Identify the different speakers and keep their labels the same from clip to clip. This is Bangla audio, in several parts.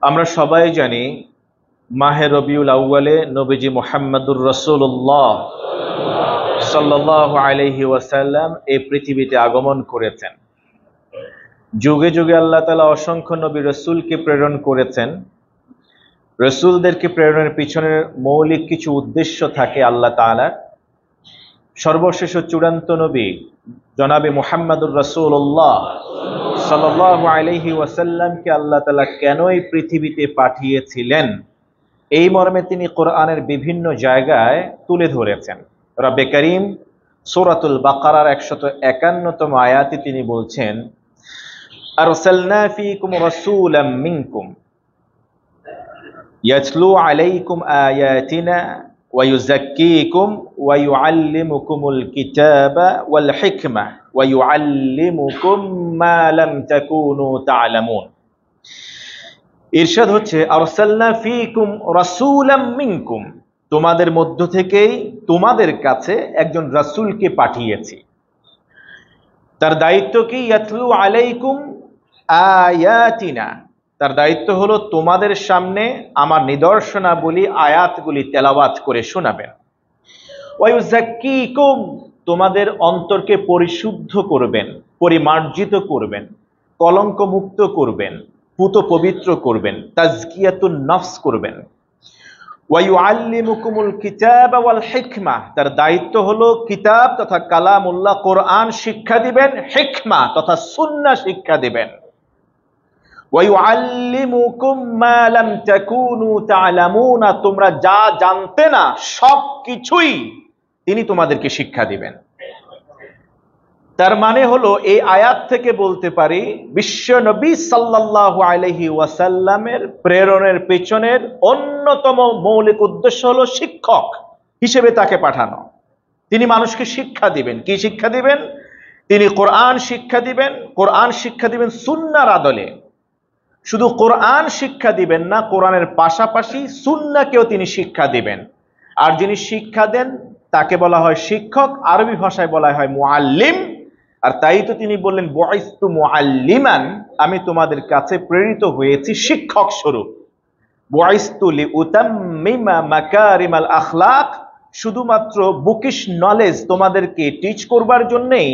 Speaker 1: আমরা সবাই জানি মাহে রবিউল আউয়ালে নবীজি মুহাম্মদুর রাসূলুল্লাহ সাল্লাল্লাহু আলাইহি ওয়াসাল্লাম এই পৃথিবীতে আগমন করেছেন। যুগে যুগে আল্লাহ তাআলা অসংখ্য নবী রাসূলকে প্রেরণ করেছেন। রাসূলদেরকে প্রেরণের পিছনের মৌলিক কিছু উদ্দেশ্য থাকে আল্লাহ তাআলার। সর্বশেষ চূড়ান্ত নবী জনাবে মুহাম্মদুর রাসূলুল্লাহ সাল্লাল্লাহু আলাইহি ওয়াসাল্লামকে আল্লাহ তাআলা কেন এই পৃথিবীতে পাঠিয়েছিলেন, এই মর্মে তিনি কোরআনের বিভিন্ন জায়গায় তুলে ধরেছেন। রব্বে করিম সূরাতুল বাকারার 151তম আয়াতে তিনি বলছেন, আরসালনা ফীকুম রাসূলাম মিনকুম ইয়াতলু আলাইকুম আয়াতিনা ওয়া ইউযাক্কিকুম ওয়া ইউআল্লিমুকুমুল কিতাবা ওয়াল হিকমা ওয়া ইউআল্লিমুকুম মা লাম তাকুনু তা'লামুন। ইরশাদ হচ্ছে, আরসালনা ফীকুম রাসূলাম মিনকুম, তোমাদের মধ্য থেকেই তোমাদের কাছে একজন রাসূলকে পাঠিয়েছি। তার দায়িত্ব কি? ইয়াতলু আলাইকুম আয়াতিনা, তার দায়িত্ব হলো তোমাদের সামনে আমার নিদর্শনাবলী আয়াতগুলি তেলাওয়াত করে শোনাবেন। ওয়া ইউযাক্কিকুম, তোমাদের অন্তরকে পরিশুদ্ধ করবেন, পরিমার্জিত করবেন, কলঙ্ক মুক্ত করবেন, পুত পবিত্র করবেন, তাজকিয়াতুন নফস করবেন। ওয়া ইউআল্লিমুকুমুল কিতাবা ওয়াল হিকমা, তার দায়িত্ব হলো কিতাব তথা কালামুল্লাহ কোরআন শিক্ষা দিবেন, হিকমা তথা সুন্নাহ শিক্ষা দিবেন। ওয়া ইউআল্লিমুকুম মা লাম তাকুনু তা'লামুন, তোমরা যা জানতে না সবকিছুই তিনি তোমাদেরকে শিক্ষা দিবেন। তার মানে হলো এই আয়াত থেকে বলতে পারি বিশ্ব নবী সাল্লাল্লাহু আলাইহি ওয়াসাল্লামের প্রেরণের পেছনের অন্যতম মৌলিক উদ্দেশ্য হলো শিক্ষক হিসেবে তাকে পাঠানো। তিনি মানুষকে শিক্ষা দিবেন। কি শিক্ষা দিবেন? তিনি কোরআন শিক্ষা দিবেন। কোরআন শিক্ষা দিবেন সুন্নাহর আদলে। শুধু কোরআন শিক্ষা দিবেন না, কোরআনের পাশাপাশি সুন্নাহকেও তিনি শিক্ষা দিবেন। আর যিনি শিক্ষা দেন তাকে বলা হয় শিক্ষক, আরবি ভাষায় বলা হয় মুআল্লিম। আর তাই তো তিনি বললেন, বুইস্তু মুআল্লিমান, আমি তোমাদের কাছে প্রেরিত হয়েছি শিক্ষক স্বরূপ। বুইস্তু লিউতাম্মিমা মাকারিমাল আখলাক, শুধুমাত্র বুকিশ নলেজ তোমাদেরকে টিচ করবার জন্যই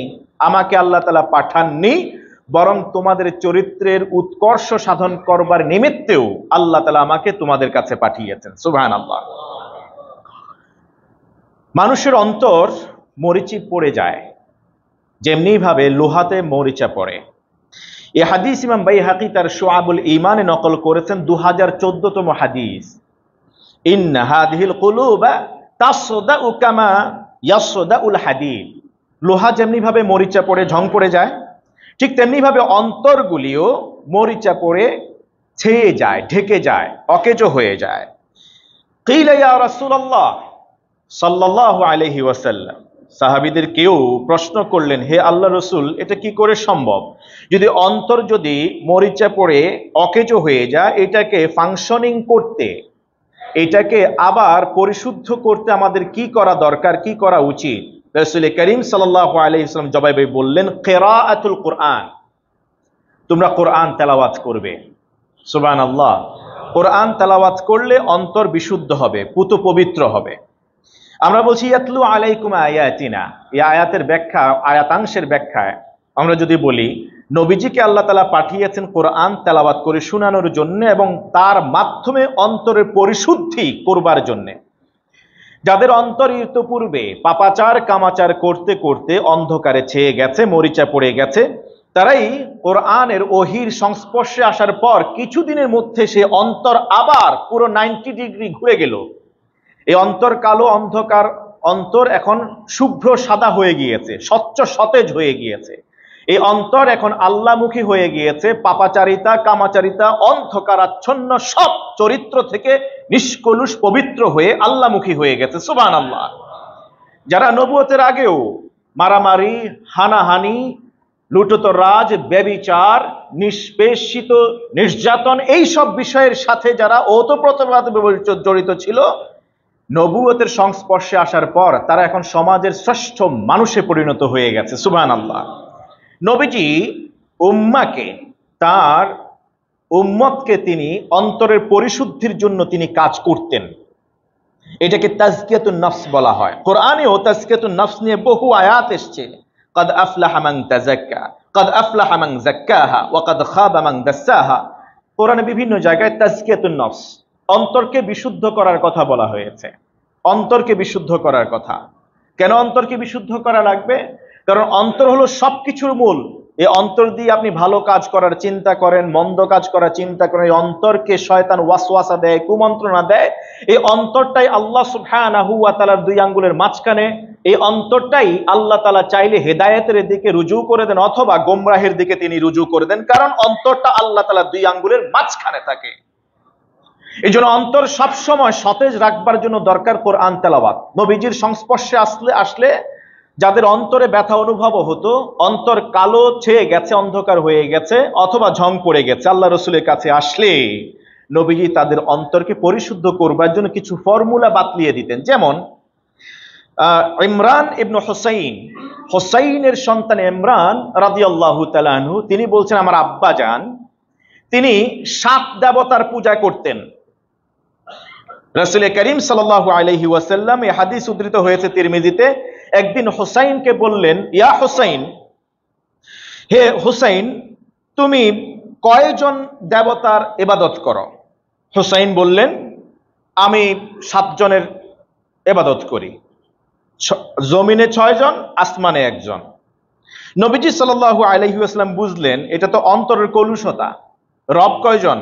Speaker 1: আমাকে আল্লাহ তাআলা পাঠাননি, বরং তোমাদের চরিত্রের উৎকর্ষ সাধন করবার নিমিত্তেও আল্লাহ তাআলা আমাকে তোমাদের কাছে পাঠিয়েছেন। সুবহানাল্লাহ। মানুষের অন্তর মরিচি পড়ে যায়, যেমনি ভাবে লোহাতে মরিচা পড়ে। এই হাদিস ইমাম বাইহাকি তার শুআবুল ঈমানে নকল করেছেন, 2014তম হাদিস। ইন্না হাদিহিল কুলুবা তাসদাউ কামা ইয়াসদাউল হাদিদ, লোহা যেমনি ভাবে মরিচা পড়ে ঝং পড়ে যায়, ঠিক তেমনি ভাবে অন্তরগুলিও মরিচা পড়ে ছেয়ে যায়, ঢেকে যায়, অকেজো হয়ে যায়। কিলা ইয়া রাসূলুল্লাহ সাল্লাল্লাহু আলাইহি ওয়াসাল্লাম, সাহাবীদের কেউ প্রশ্ন করলেন, হে আল্লাহ রসুল, এটা কি করে সম্ভব? যদি অন্তর যদি মরিচা পড়ে অকেজো হয়ে যায়, এটাকে ফাংশনিং করতে, এটাকে আবার পরিশুদ্ধ করতে আমাদের কি করা দরকার, কি করা উচিত? রাসূল করিম সাল্লাল্লাহু আলাইহি ওয়াসাল্লাম জবাবে বললেন, কিরাআতুল কোরআন, তোমরা কোরআন তেলাওয়াত করবে। সুবহানাল্লাহ। কোরআন তেলাওয়াত করলে অন্তর বিশুদ্ধ হবে, পুত পবিত্র হবে। আমরা বলছি ইয়াতলু আলাইকুম আয়াতিনা, এই আয়াতের ব্যাখ্যা, আয়াতাংশের ব্যাখ্যায় আমরা যদি বলি, নবীজিকে আল্লাহ তাআলা পাঠিয়েছেন কোরআন তেলাওয়াত করে শোনানোর জন্য এবং তার মাধ্যমে অন্তরের পরিশুদ্ধি করবার জন্য। যাদের অন্তর ইতপূর্বে পাপাচার কামাচার করতে করতে অন্ধকারে ছেয়ে গেছে, মরিচা পড়ে গেছে, তারাই কোরআনের ওহির সংস্পর্শে আসার পর কিছুদিনের মধ্যে সে অন্তর আবার পুরো 90 ডিগ্রি ঘুরে গেল। এই অন্তর কালো অন্ধকার অন্তর এখন শুভ্র সাদা হয়ে গিয়েছে, স্বচ্ছ সতেজ হয়ে গিয়েছে। এই অন্তর এখন আল্লাহমুখী হয়ে গিয়েছে, পাপাচারিতা কামাচারিতা অন্ধকারাচ্ছন্ন সব চরিত্র থেকে নিষ্কলুষ পবিত্র হয়ে আল্লাহমুখী হয়ে গেছে। সুবহানাল্লাহ। যারা নবুয়তের আগেও মারামারি, হানাহানি, লুটতরাজ, ব্যভিচার, নিষ্পেষিত, নির্যাতন, এই সব বিষয়ের সাথে যারা ওতপ্রোতভাবে জড়িত ছিল, নবুয়তের সংস্পর্শে আসার পর তারা এখন সমাজের শ্রেষ্ঠ মানুষে পরিণত হয়ে গেছে। সুবহানাল্লাহ। নবীজি উম্মাকে তার উম্মতকে তিনি অন্তরের পরিশুদ্ধির জন্য তিনি কাজ করতেন। এটাকে তাজকিয়াতুন নফস বলা হয়। কোরআনেও তাজকিয়াতুন নফস নিয়ে বহু আয়াত এসেছে। قد أفلح من تزكى قد أفلح من زكاها وقد خاب من دساها। কোরআনে বিভিন্ন জায়গায় তাজকিয়াতুন নফস, অন্তরকে বিশুদ্ধ করার কথা বলা হয়েছে। অন্তরকে বিশুদ্ধ করার কথা। কেন অন্তরকে বিশুদ্ধ করা লাগবে? কারণ অন্তর হলো সবকিছুর মূল। এই অন্তর দিয়ে আপনি ভালো কাজ করার চিন্তা করেন, মন্দ কাজ করার চিন্তা করেন। এই অন্তরকে শয়তান ওয়াসওয়াসা দেয়, কুমন্ত্রণা দেয়। এই অন্তরটাই আল্লাহ সুবহানাহু ওয়া তাআলার দুই আঙ্গুলের মাঝখানে। এই অন্তরটাই আল্লাহ তাআলা চাইলে হেদায়েতের দিকে রুজু করে দেন অথবা গোমরাহের দিকে তিনি রুজু করে দেন, কারণ অন্তরটা আল্লাহ তাআলার দুই আঙ্গুলের মাঝখানে থাকে। এই জন্য অন্তর সবসময় সতেজ রাখবার জন্য দরকার কোরআন তেলাওয়াত। নবীজির সংস্পর্শে আসলে যাদের অন্তরে ব্যথা অনুভব হতো, অন্তর কালো ছেয়ে গেছে, অন্ধকার হয়ে গেছে অথবা ঝং পড়ে গেছে, আল্লাহ রসুলের কাছে আসলে নবীজি তাদের অন্তরকে পরিশুদ্ধ করবার জন্য কিছু ফর্মুলা বাতলিয়ে দিতেন। যেমন ইমরান ইবনে হোসাইনের সন্তান ইমরান রাদিয়াল্লাহু তাআলা আনহু, তিনি বলছেন আমার আব্বা যান তিনি 7 দেবতার পূজা করতেন। রাসূল করিম সাল্লাল্লাহু আলাইহি ওয়াসাল্লাম, এই হাদিস উদ্ধৃত হয়েছে তিরমিজিতে, একদিন হোসাইনকে বললেন, ইয়া হোসাইন, হে হোসাইন, তুমি কয়জন দেবতার ইবাদত করো? হোসাইন বললেন, আমি 7 জনের ইবাদত করি। জমিনে 6 জন, আসমানে 1 জন। নবীজি সাল্লাল্লাহু আলাইহি ওয়াসাল্লাম বুঝলেন এটা তো অন্তরের কলুষতা। রব কয়জন?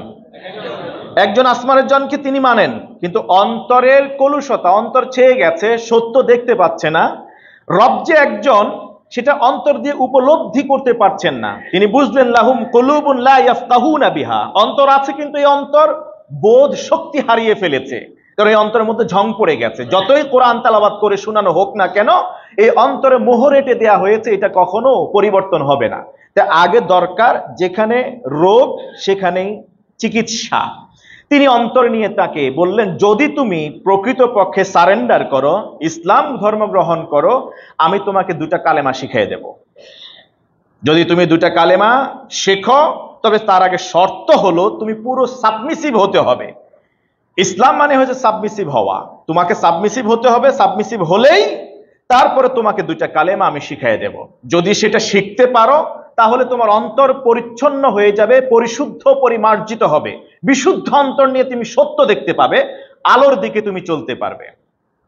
Speaker 1: 1 জন। আসমানের জনকে তিনি মানেন, কিন্তু অন্তরের কলুষতা, অন্তর ছেয়ে গেছে, সত্য দেখতে পাচ্ছে না। রব যে 1 জন সেটা অন্তর দিয়ে উপলব্ধি করতে পারছেন না। তিনি বুঝলেন লাহুম কুলুবুন লা ইয়াফকাহুনা বিহা, অন্তর আছে কিন্তু এই অন্তর বোধ শক্তি হারিয়ে ফেলেছে, কারণ এই অন্তরের মধ্যে ঝং পড়ে গেছে। যতই কোরআন তেলাওয়াত করে শোনানো হোক না কেন, এই অন্তরে মোহর এঁটে দেওয়া হয়েছে, এটা কখনো পরিবর্তন হবে না। তাই আগে দরকার যেখানে রোগ সেখানেই চিকিৎসা। তিনি অন্তর নিয়ে তাকে বললেন, যদি তুমি প্রকৃতপক্ষে সারেন্ডার করো, ইসলাম ধর্ম গ্রহণ করো, আমি তোমাকে 2টা কালেমা শিখিয়ে দেব। যদি তুমি 2টা কালেমা শেখো, তবে তার আগে শর্ত হলো তুমি পুরো সাবমিসিভ হতে হবে। ইসলাম মানে হচ্ছে সাবমিসিভ হওয়া। তোমাকে সাবমিসিভ হতে হবে, সাবমিসিভ হলেই তারপরে তোমাকে 2টা কালেমা আমি শিখিয়ে দেব। যদি সেটা শিখতে পারো তাহলে তোমার অন্তর পরিচ্ছন্ন হয়ে যাবে, পরিশুদ্ধ পরিমার্জিত হবে। বিশুদ্ধ অন্তর নিয়ে তুমি সত্য দেখতে পাবে, আলোর দিকে তুমি চলতে পারবে।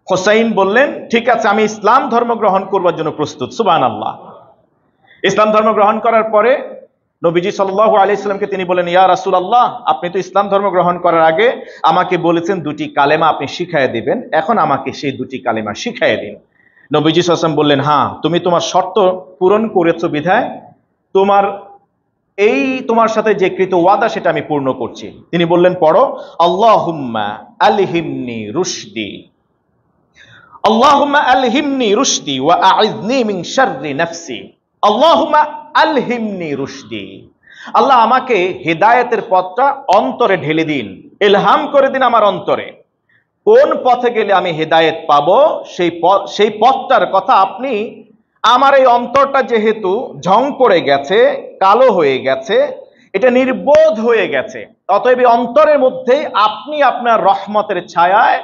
Speaker 1: হোসাইন বললেন, ঠিক আছে, আমি ইসলাম ধর্ম গ্রহণ করবার জন্য প্রস্তুত। সুবহানাল্লাহ। ইসলাম ধর্ম গ্রহণ করার পরে নবীজি সাল্লাল্লাহু আলাইহি সাল্লামকে তিনি বলেন, ইয়া রাসূলুল্লাহ, আপনি তো ইসলাম ধর্ম গ্রহণ করার আগে আমাকে বলেছেন 2টি কালেমা আপনি শিখাইয়ে দিবেন, এখন আমাকে সেই 2টি কালেমা শিখাইয়ে দিন। নবীজি সাল্লাল্লাহু আলাইহি ওয়াসাল্লাম বললেন, হ্যাঁ, তুমি তোমার শর্ত পূরণ করেছো বিধায় তোমার সাথে যে কৃত ওয়াদা সেটা আমি পূর্ণ করছি। তিনি বললেন, পড়ো, আল্লাহুম্মা আলহিমনি রুশদি, আল্লাহুম্মা আলহিমনি রুশদি ওয়া আইযনি মিন শাররি নাফসি, আল্লাহুম্মা আলহিমনি রুশদি। আল্লাহ আমাকে হেদায়েতের পথটা অন্তরে ঢেলে দিন, ইলহাম করে দিন আমার অন্তরে। কোন পথে গেলে আমি হেদায়েত পাবো সেই পথটার কথা আপনি আমার এই অন্তরটা যেহেতু ঝং পড়ে গেছে, কালো হয়ে গেছে, এটা নির্বোধ হয়ে গেছে, অতএব অন্তরের মধ্যে আপনি আপনার রহমতের ছায়ায়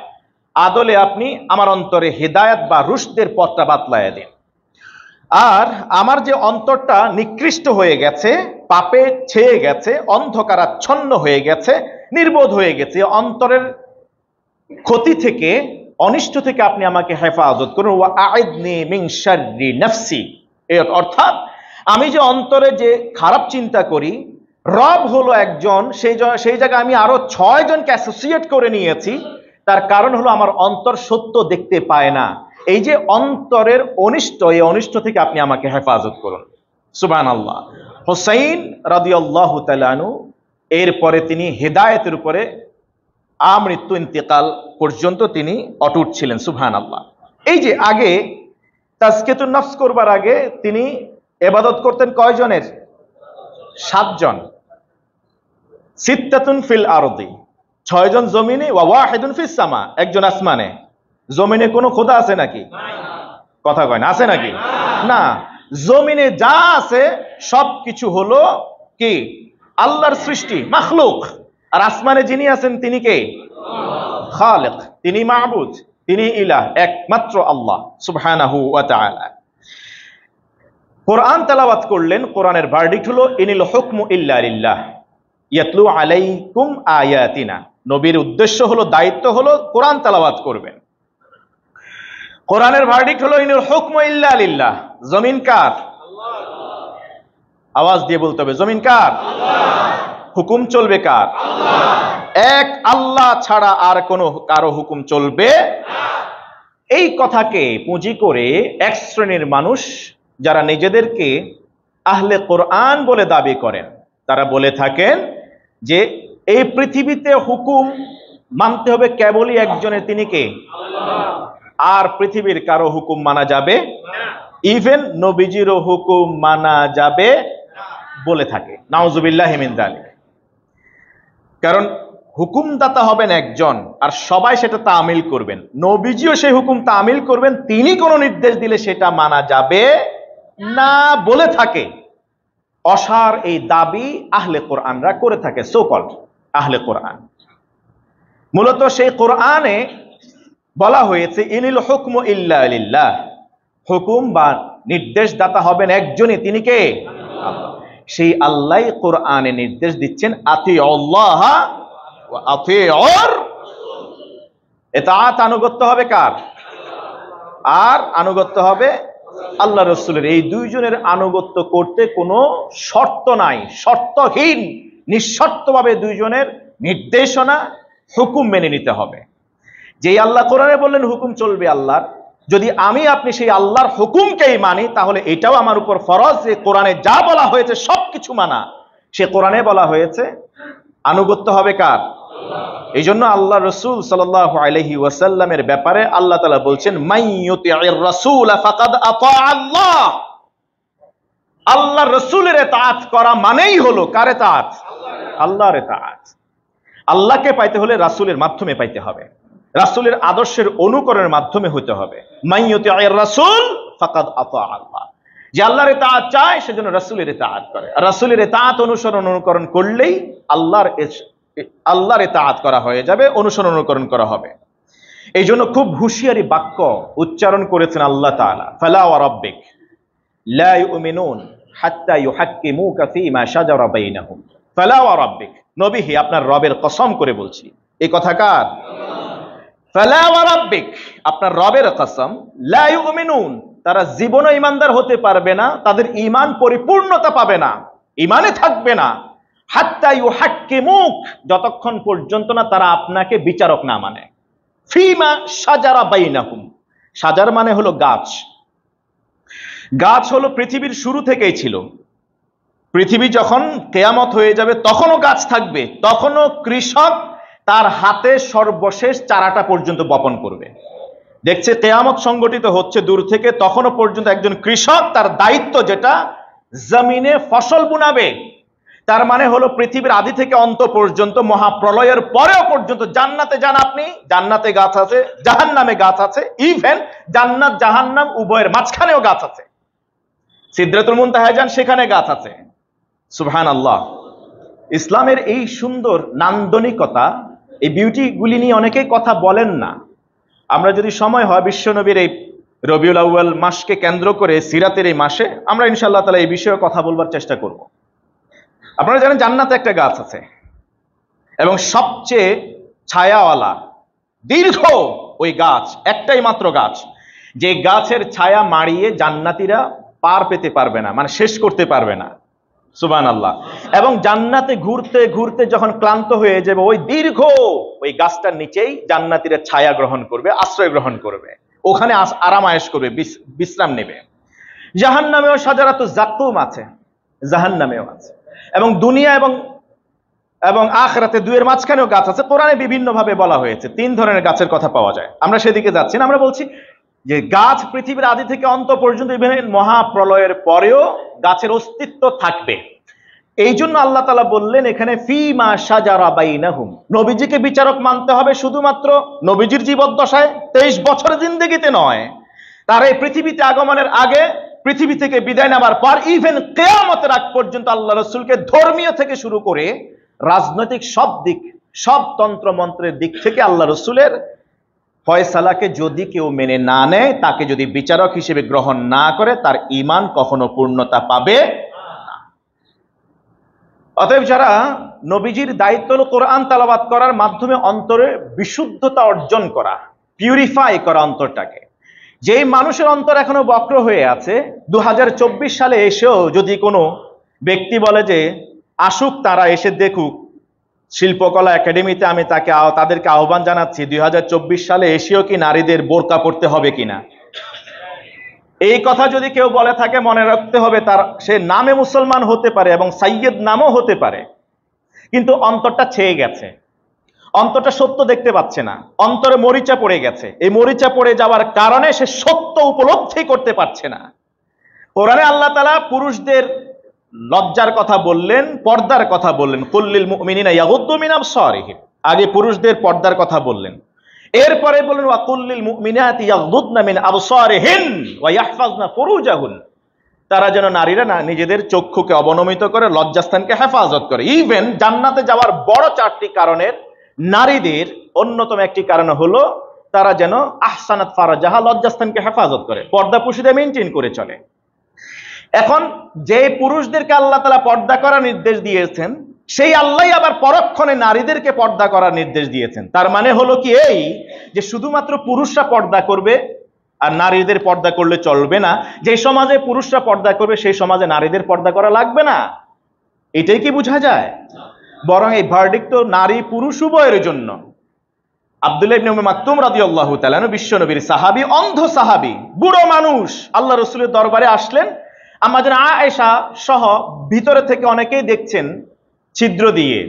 Speaker 1: আদলে আপনি আমার অন্তরে হেদায়েত বা রুশদের পথটা বাতলায় দিন। আর আমার যে অন্তরটা নিকৃষ্ট হয়ে গেছে, পাপে ছেয়ে গেছে, অন্ধকারাচ্ছন্ন হয়ে গেছে, নির্বোধ হয়ে গেছে, অন্তরের ক্ষতি থেকে, অনিষ্ট থেকে আপনি আমাকে হেফাজত করুন। ওয়া আইযনি মিন শাররি নাফসি, অর্থাৎ আমি যে অন্তরে যে খারাপ চিন্তা করি, রব হলো 1 জন, সেই জায়গায় আমি আরো 6 জনকে অ্যাসোসিয়েট করে নিয়েছি। তার কারণ হলো আমার অন্তর সত্য দেখতে পায় না। এই যে অন্তরের অনিষ্ট, এই অনিষ্ট থেকে আপনি আমাকে হেফাজত করুন। সুবহানাল্লাহ। হোসাইন রাদিয়াল্লাহু তাআলা আনহু এরপরে তিনি হেদায়েতের উপরে আমৃত্যু ইন্তেকাল পর্যন্ত তিনি অটুট ছিলেন। সুবহানাল্লাহ। এই যে আগে তাজকিয়াতুন নফস করবার আগে তিনি ইবাদত করতেন কয়জনের? 7 জন। সিত্তাতুন ফিল আরদি, 6 জন জমিনে, ওয়া ওয়াহিদুন ফিস সামা, 1 জন আসমানে। জমিনে কোনো খোদা আছে নাকি? কথা কয় না, আছে নাকি? না। জমিনে যা আছে সবকিছু হলো কি? আল্লাহর সৃষ্টি, মাখলুক। আর আসমানে যিনি আছেন তিনি কে? খালিক, তিনি মাবুদ, তিনি ইলাহ, একমাত্র আল্লাহ সুবহানাহু ওয়া তাআলা। কোরআন তেলাওয়াত করলেন, কোরআনের ভার্ডিক্ট হলো ইনিল হুকমু ইল্লা লিল্লাহ ইয়াতলু আলাইকুম আয়াতিনা। নবীর উদ্দেশ্য হলো, দায়িত্ব হলো কোরআন তেলাওয়াত করবেন। কোরআনের ভার্ডিক্ট হলো ইনিল হুকমু ইল্লা লিল্লাহ। জমিন কার? আওয়াজ দিয়ে বলতে হবে, জমিন কার? হুকুম চলবে কার? এক আল্লাহ ছাড়া আর কোনো কারো হুকুম চলবে না। এই কথাকে পুঁজি করে এক শ্রেণীর মানুষ যারা নিজেদেরকে আহলে কোরআন বলে দাবি করেন, তারা বলে থাকেন যে এই পৃথিবীতে হুকুম মানতে হবে কেবলই একজনের, তিনি কে? আর পৃথিবীর কারো হুকুম মানা যাবে না, ইভেন নবীজিরও হুকুম মানা যাবে বলে থাকে। নাউজুবিল্লাহি মিন যালিক। কারণ হুকুমদাতা হবেন একজন, আর সবাই সেটা তামিল করবেন। নবীজিও সেই হুকুম তামিল করবেন, তিনি কোনো নির্দেশ দিলে সেটা মানা যাবে না বলে থাকে। অসার এই দাবি আহলে কোরআনরা করে থাকে, সো কল্ড আহলে কোরআন। মূলত সেই কোরআনে বলা হয়েছে ইনিল হুকমু ইল্লা লিল্লাহ, হুকুম বা নির্দেশদাতা হবেন একজনই, তিনি কে? আল্লাহ। সেই আল্লাহ কোরআনে নির্দেশ দিচ্ছেন আতিউল্লাহ ওয়া আতিউর। ইতাআত, আনুগত্য হবে কার? আর আনুগত্য হবে আল্লাহ রাসূলের। এই দুইজনের আনুগত্য করতে কোনো শর্ত নাই, শর্তহীন নিঃশর্তভাবে দুইজনের নির্দেশনা, হুকুম মেনে নিতে হবে। যেই আল্লাহ কোরআনে বললেন হুকুম চলবে আল্লাহর, যদি আমি আপনি সেই আল্লাহর হুকুমকেই মানি, তাহলে এটাও আমার উপর ফরজ যে কোরআনে যা বলা হয়েছে সবকিছু মানা। সে কোরআনে বলা হয়েছে আনুগত্য হবে কার? এই জন্য আল্লাহ রসুল সাল্লাল্লাহু আলাইহি ওয়াসাল্লামের ব্যাপারে আল্লাহ তাআলা বলছেন মাইয়ুতি'ir রাসূল ফাকাদ আতা আল্লাহ। আল্লাহর রাসূলের ইতাআত করা মানেই হলো কার ইতাআত? আল্লাহর ইতাআত। আল্লাহকে পাইতে হলে রাসূলের মাধ্যমে পাইতে হবে, রাসূলের আদর্শের অনুকরণের মাধ্যমে হতে হবে। মাইয়ুতি'ir রাসূল ফাকাদ আতা আল্লাহ। যে আল্লাহর ইতাআত চায় সেজন্য রাসূলের ইতাআত করে, আর রাসূলের ইতাআত অনুকরণ করলেই আল্লাহর ইতাআত করা হয়ে যাবে, অনুকরণ করা হবে। এই জন্য খুব হুঁশিয়ারি বাক্য উচ্চারণ করেছেন আল্লাহ তাআলা, ফালা ওয়া রাব্বিক লা ইউমিনুন হাত্তা ইউহাক্কিমুকা ফীমা শাজারা বাইনাহুম। ফালা ওয়া রাব্বিক, নবী হে আপনার রবের কসম করে বলছি। এই কথা কার? ফালা ওয়া রাব্বিক, আপনার রবের কসম। লা ইউমিনুন, তারা জীবনে ঈমানদার হতে পারবে না, তাদের ঈমান পরিপূর্ণতা পাবে না, ঈমানে থাকবে না। হাত্তা ইউহাক্কিমুক, যতক্ষণ পর্যন্ত না তারা আপনাকে বিচারক না মানে। ফীমা শাজারা বাইনাহুম, শাজার মানে হলো গাছ। গাছ হলো পৃথিবীর শুরু থেকেই ছিল। পৃথিবী যখন কিয়ামত হয়ে যাবে তখনও গাছ থাকবে, তখনও কৃষক তার হাতে সর্বশেষ চারাটা পর্যন্ত বপন করবে। দেখছে কিয়ামত সংগঠিত হচ্ছে দূর থেকে, তখনও পর্যন্ত একজন কৃষক তার দায়িত্ব যেটা জমিনে ফসল বুনাবে। তার মানে হলো পৃথিবীর আদি থেকে অন্ত পর্যন্ত, মহাপ্রলয়ের পরেও পর্যন্ত। জান্নাতে যান আপনি, জান্নাতে গাছ আছে, জাহান্নামে গাছ আছে, ইভেন জান্নাত জাহান্নাম উভয়ের মাঝখানেও গাছ আছে। সিদরাতুল মুনতাহায় যান, সেখানে গাছ আছে। সুবহানাল্লাহ। ইসলামের এই সুন্দর নান্দনিকতা, এই বিউটিগুলি নিয়ে অনেকেই কথা বলেন না। আমরা যদি সময় হয় বিশ্বনবীর এই রবিউল আউয়াল মাসকে কেন্দ্র করে সিরাতের এই মাসে আমরা ইনশাআল্লাহ তাআলা এই বিষয়ে কথা বলবার চেষ্টা করব। আপনারা জানেন জান্নাতে একটা গাছ আছে এবং সবচেয়ে ছায়াওয়ালা দীর্ঘ ওই গাছ, একটাই মাত্র গাছ, যে গাছের ছায়া মাড়িয়ে জান্নাতীরা পার পেতে পারবে না, মানে শেষ করতে পারবে না। সুবহানাল্লাহ। এবং জান্নাতে ঘুরতে ঘুরতে যখন ক্লান্ত হয়ে যাবে, ওই দীর্ঘ ওই গাছটার নিচেই জান্নাতীরা ছায়া গ্রহণ করবে, আশ্রয় গ্রহণ করবে, ওখানে আরাম আয়েশ করবে, বিশ্রাম নেবে। জাহান্নামেও শাজারাতু যাক্কুম আছে, জাহান্নামেও আছে, এবং দুনিয়া এবং আখিরাতে দুইয়ের মাঝখানেও গাছ আছে। কোরআনে বিভিন্ন ভাবে বলা হয়েছে 3 ধরনের গাছের কথা পাওয়া যায়। আমরা সেদিকে যাচ্ছি না, আমরা বলছি যে গাছ পৃথিবীর আদি থেকে অন্ত পর্যন্ত, ইভেন মহাপ্রলয়ের পরেও গাছের অস্তিত্ব থাকবে। এই জন্য আল্লাহ তাআলা বললেন এখানে ফীমা শাজারা বাইনাহুম, নবীজিকে বিচারক মানতে হবে শুধুমাত্র নবীজির জীবদ্দশায়, 23 বছরের জিন্দেগিতে নয়, তার এই পৃথিবীতে আগমনের আগে, পৃথিবী থেকে বিদায় নেবার পর ইভেন কিয়ামতের আগ পর্যন্ত আল্লাহ রাসূলকে ধর্মীয় থেকে শুরু করে রাজনৈতিক সব দিক, সব তন্ত্র মন্ত্রের দিক থেকে আল্লাহ রাসূলের ফয়সালাকে যদি কেউ মেনে না নেয়, তাকে যদি বিচারক হিসেবে গ্রহণ না করে, তার ঈমান কখনো পূর্ণতা পাবে না। অতএব যারা নবীজির দায়িত্ব হলো কোরআন তেলাওয়াত করার মাধ্যমে অন্তরে বিশুদ্ধতা অর্জন করা, পিউরিফাই করা অন্তরটাকে। যেই মানুষের অন্তর এখনো বক্র হয়ে আছে, 2024 সালে এসেও যদি কোনো ব্যক্তি বলে যে আসুক, তারা এসে দেখুক শিল্পকলা একাডেমিতে, আমি তাদেরকে আহ্বান জানাচ্ছি 2024 সালে এসেও কি নারীদের বোরকা পড়তে হবে কিনা। এই কথা যদি কেউ বলে থাকে, মনে রাখতে হবে সে নামে মুসলমান হতে পারে এবং সাইয়্যেদ নামও হতে পারে, কিন্তু অন্তরটা ছেয়ে গেছে, অন্তরটা সত্য দেখতে পাচ্ছে না, অন্তরে মরিচা পড়ে গেছে। এই মরিচা পড়ে যাওয়ার কারণে সে সত্য উপলব্ধি করতে পারছে না। কোরআনে আল্লাহ তাআলা পুরুষদের লজ্জার কথা বললেন, পর্দার কথা বললেন, কুল্লিল মুমিনিনা ইয়াগুদ্দু মিন আবসারিহিম। আগে পুরুষদের পর্দার কথা বললেন, এরপরে বললেন ওয়া কুল্লিল মুমিনাতি ইয়াগুদ্দুনা মিন আবসারিহিন ওয়া ইয়াহফাজনা ফুরুজাহুন। তারা যেন নারীরা নিজেদের চক্ষুকে অবনমিত করে, লজ্জাস্থানকে হেফাজত করে। ইভেন জান্নাতে যাওয়ার বড় 4টি কারণের নারীদের অন্যতম একটি কারণ হলো তারা যেন আহসানাত ফারাজাহা, লজ্জাস্থানকে হেফাজত করে, পর্দা পুশিদা মেইনটেইন করে চলে। এখন যে পুরুষদেরকে আল্লাহ তাআলা পর্দা করার নির্দেশ দিয়েছেন, সেই আল্লাহই আবার পরক্ষণে নারীদেরকে পর্দা করার নির্দেশ দিয়েছেন। তার মানে হলো কি এই যে শুধুমাত্র পুরুষরা পর্দা করবে আর নারীদের পর্দা করলে চলবে না, যে সমাজে পুরুষরা পর্দা করবে সেই সমাজে নারীদের পর্দা করা লাগবে না, এটাই কি বোঝা যায়? বরং এই ভার্ডিক্ট তো নারী পুরুষ উভয়ের জন্য। আব্দুল্লাহ ইবনে উম্মে মাকতুম রাদিয়াল্লাহু তাআলা আনহু, বিশ্ব নবীর সাহাবী, অন্ধ সাহাবী, বুড়ো মানুষ, আল্লাহ রাসূলের দরবারে আসলেন। আমাদের আয়েশা সহ ভিতরে থেকে অনেকেই দেখছেন ছিদ্র দিয়ে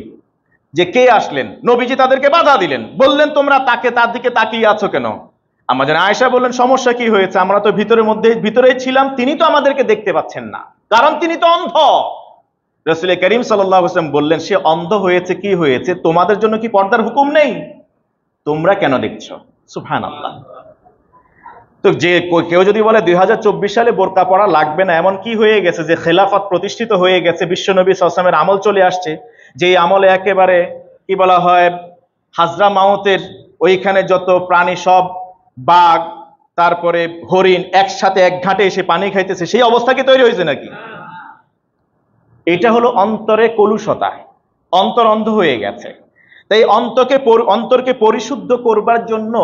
Speaker 1: যে কে আসলেন। নবীজি তাদেরকে বাধা দিলেন, বললেন তোমরা তার দিকে তাকিয়ে আছো কেন? আমাদের আয়েশা বললেন সমস্যা কি হয়েছে, আমরা তো ভিতরেই ছিলাম, তিনি তো আমাদেরকে দেখতে পাচ্ছেন না, কারণ তিনি তো অন্ধ। রাসূল করিম সাল্লাল্লাহু আলাইহি ওয়াসাল্লাম বললেন সে অন্ধ হয়েছে, কি হয়েছে, তোমাদের জন্য কি পর্দার হুকুম নেই? তোমরা কেন দেখছো? সুবহানাল্লাহ। তো যে কেউ যদি বলে 2024 সালে বোরকা পরা লাগবে না, এমন কি হয়ে গেছে যে খেলাফত প্রতিষ্ঠিত হয়ে গেছে, বিশ্বনবী সাল্লাল্লাহু আলাইহি ওয়াসাল্লামের আমল চলে আসছে, যে আমলে একেবারে কি বলা হয় হাজরা মাউতের ওইখানে যত প্রাণী সব, বাঘ তারপরে হরিণ একসাথে এক ঘাটে এসে পানি খাইতেছে, সেই অবস্থা কি তৈরি হয়েছে নাকি? এটা হলো অন্তরে কলুষতা, অন্তর অন্ধ হয়ে গেছে। তাই অন্তরকে পরিশুদ্ধ করবার জন্য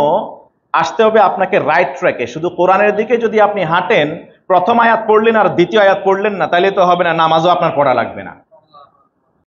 Speaker 1: আসতে হবে আপনাকে রাইট ট্র্যাকে। শুধু কোরআনের দিকে যদি আপনি হাঁটেন, প্রথম আয়াত পড়লেন আর দ্বিতীয় আয়াত পড়লেন না, তাহলে তো হবে না, নামাজও আপনার পড়া লাগবে না।